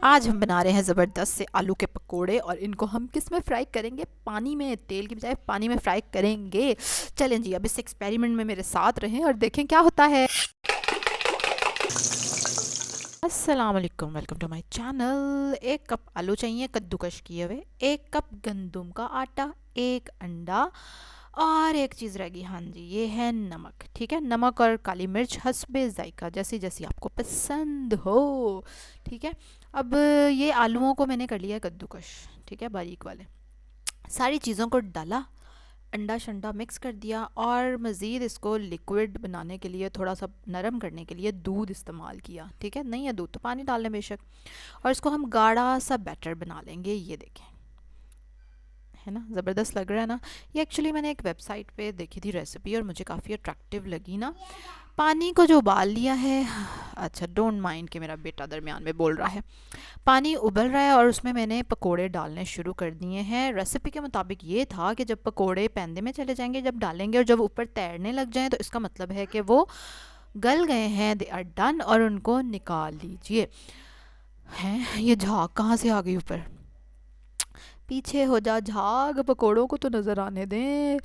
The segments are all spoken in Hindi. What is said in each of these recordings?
आज हम बना रहे हैं ज़बरदस्त से आलू के पकोड़े और इनको हम किस में फ्राई करेंगे? पानी में, तेल की बजाय पानी में फ्राई करेंगे। चलें जी, अब इस एक्सपेरिमेंट में मेरे साथ रहें और देखें क्या होता है। अस्सलाम वालेकुम, welcome to my channel. 1 cup आलू चाहिए कद्दूकश किए हुए, 1 कप गंदम का आटा, 1 अंडा और एक चीज़ रहेगी, हाँ जी, ये है नमक। ठीक है, नमक और काली मिर्च हस्बे जायका, जैसी जैसी आपको पसंद हो। ठीक है, अब ये आलूओं को मैंने कर लिया है कद्दूकश, ठीक है, बारीक वाले। सारी चीज़ों को डाला, अंडा शंडा मिक्स कर दिया और मज़ीद इसको लिक्विड बनाने के लिए, थोड़ा सा नरम करने के लिए दूध इस्तेमाल किया। ठीक है, नहीं है दूध तो पानी डाल लें बेशक। और इसको हम गाढ़ा सा बैटर बना लेंगे। ये देखें, है ना, ज़बरदस्त लग रहा है ना। ये एक्चुअली मैंने एक वेबसाइट पे देखी थी रेसिपी और मुझे काफ़ी अट्रैक्टिव लगी ना। पानी को जो उबाल लिया है, अच्छा डोंट माइंड कि मेरा बेटा दरमियान में बोल रहा है। पानी उबल रहा है और उसमें मैंने पकोड़े डालने शुरू कर दिए हैं। रेसिपी के मुताबिक ये था कि जब पकोड़े पैंदे में चले जाएंगे, जब डालेंगे और जब ऊपर तैरने लग जाएं, तो इसका मतलब है कि वो गल गए हैं, दे आर डन, और उनको निकाल लीजिए। हैं, ये झाग कहाँ से आ गई ऊपर? पीछे हो जा झाग, पकोड़ों को तो नज़र आने दें।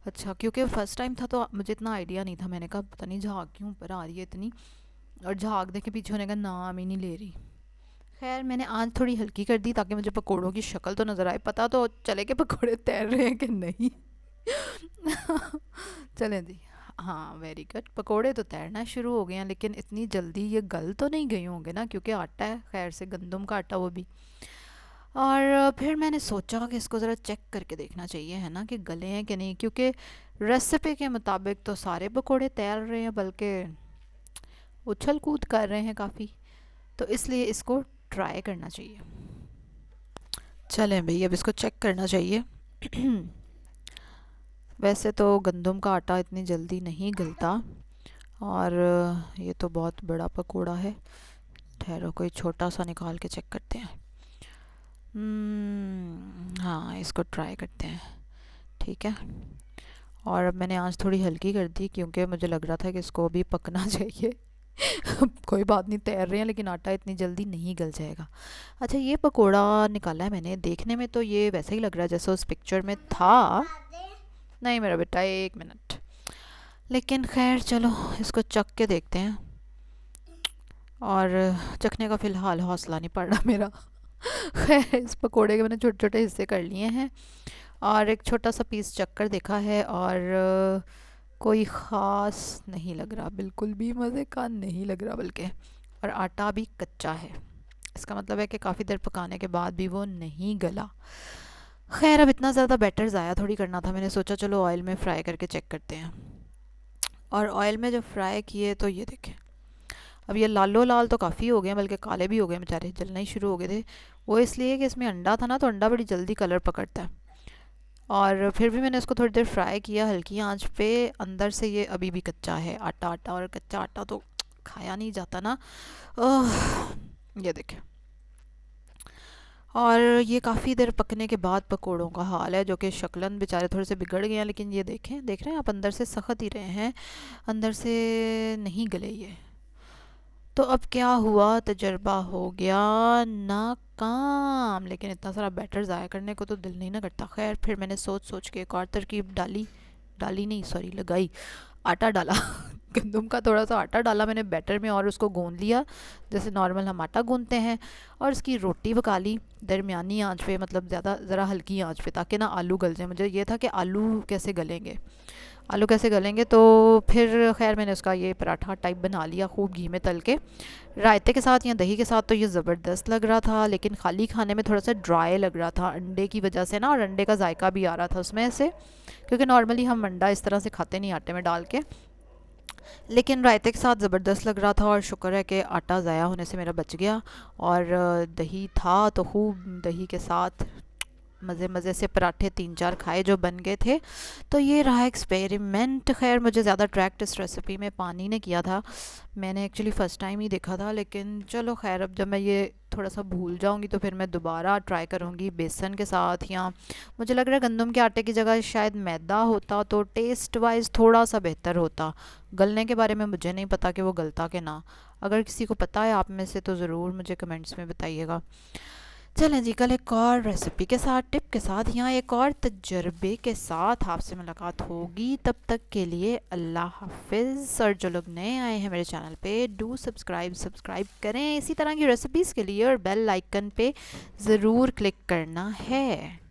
अच्छा, क्योंकि फर्स्ट टाइम था तो मुझे इतना आइडिया नहीं था। मैंने कहा पता नहीं झाग क्यों ऊपर आ रही है इतनी, और झाग देखे पीछे होने का नाम ही नहीं ले रही। खैर, मैंने आँच थोड़ी हल्की कर दी ताकि मुझे पकोड़ों की शक्ल तो नज़र आए, पता तो चले कि पकोड़े तैर रहे हैं कि नहीं। चलें जी। हाँ, वेरी गुड, पकोड़े तो तैरना शुरू हो गए हैं, लेकिन इतनी जल्दी ये गल तो नहीं गए होंगे ना, क्योंकि आटा है, खैर से गंदम का आटा वो भी। और फिर मैंने सोचा कि इसको ज़रा चेक करके देखना चाहिए, है ना, कि गले हैं कि नहीं, क्योंकि रेसिपी के मुताबिक तो सारे पकोड़े तैर रहे हैं, बल्कि उछल कूद कर रहे हैं काफ़ी। तो इसलिए इसको ट्राई करना चाहिए। चलें भाई, अब इसको चेक करना चाहिए। वैसे तो गंदम का आटा इतनी जल्दी नहीं गलता, और ये तो बहुत बड़ा पकोड़ा है। ठहरो, कोई छोटा सा निकाल के चेक करते हैं। हाँ, इसको ट्राई करते हैं। ठीक है, और अब मैंने आँच थोड़ी हल्की कर दी क्योंकि मुझे लग रहा था कि इसको भी पकना चाहिए। कोई बात नहीं, तैर रहे हैं, लेकिन आटा इतनी जल्दी नहीं गल जाएगा। अच्छा, ये पकोड़ा निकाला है मैंने, देखने में तो ये वैसा ही लग रहा है जैसे उस पिक्चर में था। नहीं मेरा बेटा, 1 मिनट। लेकिन खैर चलो, इसको चख के देखते हैं। और चखने का फ़िलहाल हौसला नहीं पड़ रहा मेरा। खैर, इस पकोड़े के मैंने छोटे छोटे हिस्से कर लिए हैं और एक छोटा सा पीस चख कर देखा है, और कोई ख़ास नहीं लग रहा, बिल्कुल भी मज़े का नहीं लग रहा, बल्कि और आटा भी कच्चा है। इसका मतलब है कि काफ़ी देर पकाने के बाद भी वो नहीं गला। खैर, अब इतना ज़्यादा बैटर ज़ाया थोड़ी करना था, मैंने सोचा चलो ऑयल में फ्राई करके चेक करते हैं। और ऑयल में जब फ्राई किए तो ये देखें, अब ये लालो लाल तो काफ़ी हो गए, बल्कि काले भी हो गए, बेचारे जलना ही शुरू हो गए थे। वो इसलिए कि इसमें अंडा था ना, तो अंडा बड़ी जल्दी कलर पकड़ता है। और फिर भी मैंने इसको थोड़ी देर फ्राई किया हल्की आंच पे। अंदर से ये अभी भी कच्चा है आटा, आटा, और कच्चा आटा तो खाया नहीं जाता ना। ये देखें, और ये काफ़ी देर पकने के बाद पकोड़ों का हाल है, जो कि शक्लन बेचारे थोड़े से बिगड़ गए हैं, लेकिन ये देखें, देख रहे हैं आप, अंदर से सख्त ही रहे हैं, अंदर से नहीं गले ये। तो अब क्या हुआ, तजर्बा हो गया नाकाम। लेकिन इतना सारा बैटर ज़ाया करने को तो दिल नहीं ना करता। खैर, फिर मैंने सोच सोच के एक और तरकीब डाली, डाली नहीं सॉरी लगाई, आटा डाला। गंदम का थोड़ा सा आटा डाला मैंने बैटर में, और उसको गूंद लिया जैसे नॉर्मल हम आटा गूंदते हैं, और इसकी रोटी पका ली दरमियानी आंच पे, मतलब ज़्यादा ज़रा हल्की आंच पे, ताकि ना आलू गल जाए। मुझे ये था कि आलू कैसे गलेंगे, आलू कैसे गलेंगे, तो फिर खैर मैंने उसका ये पराठा टाइप बना लिया खूब घी में तल के। रायते के साथ या दही के साथ तो ये ज़बरदस्त लग रहा था, लेकिन खाली खाने में थोड़ा सा ड्राई लग रहा था अंडे की वजह से ना, और अंडे का जायका भी आ रहा था उसमें से, क्योंकि नॉर्मली हम अंडा इस तरह से खाते नहीं आटे में डाल के। लेकिन रायते के साथ ज़बरदस्त लग रहा था, और शुक्र है कि आटा ज़ाया होने से मेरा बच गया। और दही था तो खूब दही के साथ मज़े मज़े से पराठे 3-4 खाए जो बन गए थे। तो ये रहा एक्सपेरिमेंट। खैर, मुझे ज़्यादा अट्रैक्ट इस रेसिपी में पानी ने किया था, मैंने एक्चुअली फ़र्स्ट टाइम ही देखा था, लेकिन चलो खैर, अब जब मैं ये थोड़ा सा भूल जाऊंगी तो फिर मैं दोबारा ट्राई करूंगी बेसन के साथ, या मुझे लग रहा है गंदम के आटे की जगह शायद मैदा होता तो टेस्ट वाइज थोड़ा सा बेहतर होता। गलने के बारे में मुझे नहीं पता कि वो गलता कि ना। अगर किसी को पता है आप में से तो ज़रूर मुझे कमेंट्स में बताइएगा। चलें जी, कल एक और रेसिपी के साथ, टिप के साथ, यहाँ एक और तजर्बे के साथ आपसे मुलाकात होगी। तब तक के लिए अल्लाह हाफिज़। और जो लोग नए आए हैं मेरे चैनल पे, डू सब्सक्राइब करें इसी तरह की रेसिपीज़ के लिए, और बेल आइकन पे ज़रूर क्लिक करना है।